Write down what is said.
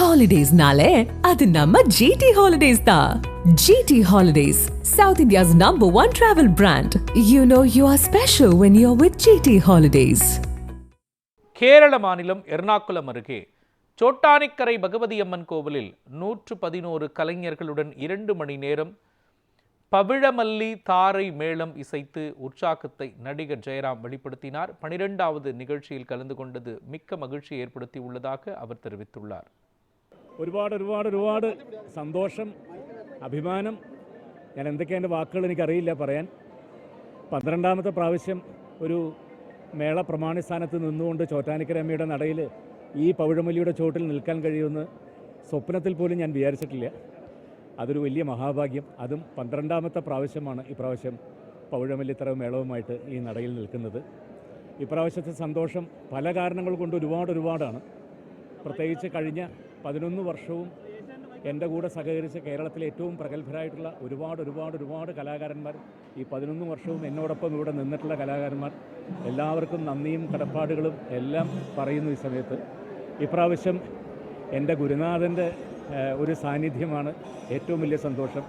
Holidays-nale, adu namma GT Holidays da. GT Holidays, South India's #1 travel brand. You know you are special when you're with GT Holidays. Kerala மாநிலம் எர்ணாகுளம் அருகே சோட்டானிக்கரை பகவதி அம்மன் கோவிலில் 111 கலைஞர்களுடன் 2 மணி நேரம் பவிழமல்லி தாரை மேளம் இசைத்து உற்சாகத்தை நடிகர் ஜெயராம் வெளிப்படுத்தினார். 12வது நிகழ்ச்சியில் கலந்து கொண்டது மிக்க மகிழ்ச்சி ஏற்படுத்தி உள்ளதாக அவர் தெரிவித்துள்ளார். ഒരുപാട് സന്തോഷം, അഭിമാനം. ഞാൻ എന്തൊക്കെയാണ് എൻ്റെ വാക്കുകൾ എനിക്കറിയില്ല പറയാൻ. 12ാമത്തെ പ്രാവശ്യം ഒരു മേള പ്രമാണി സ്ഥാനത്ത് നിന്നുകൊണ്ട് ചോറ്റാനിക്കരമ്മയുടെ നടയിൽ ഈ പവിഴമല്ലിയുടെ ചോട്ടിൽ നിൽക്കാൻ കഴിയുമെന്ന് സ്വപ്നത്തിൽ പോലും ഞാൻ വിചാരിച്ചിട്ടില്ല. അതൊരു വലിയ മഹാഭാഗ്യം. അതും 12ാമത്തെ പ്രാവശ്യമാണ് ഇപ്രാവശ്യം പവിഴമല്ലിത്തറ മേളവുമായിട്ട് ഈ നടയിൽ നിൽക്കുന്നത്. ഇപ്രാവശ്യത്തെ സന്തോഷം പല കാരണങ്ങൾ കൊണ്ട് ഒരുപാടാണ്. പ്രത്യേകിച്ച് കഴിഞ്ഞ 11 വർഷവും എൻ്റെ കൂടെ സഹകരിച്ച് കേരളത്തിലെ ഏറ്റവും പ്രഗത്ഭരായിട്ടുള്ള ഒരുപാട് കലാകാരന്മാർ, ഈ 11 വർഷവും എന്നോടൊപ്പം ഇവിടെ നിന്നിട്ടുള്ള കലാകാരന്മാർ, എല്ലാവർക്കും നന്ദിയും കടപ്പാടുകളും എല്ലാം പറയുന്നു. ഈ സമയത്ത് ഇപ്രാവശ്യം എൻ്റെ ഗുരുനാഥൻ്റെ ഒരു സാന്നിധ്യമാണ് ഏറ്റവും വലിയ സന്തോഷം.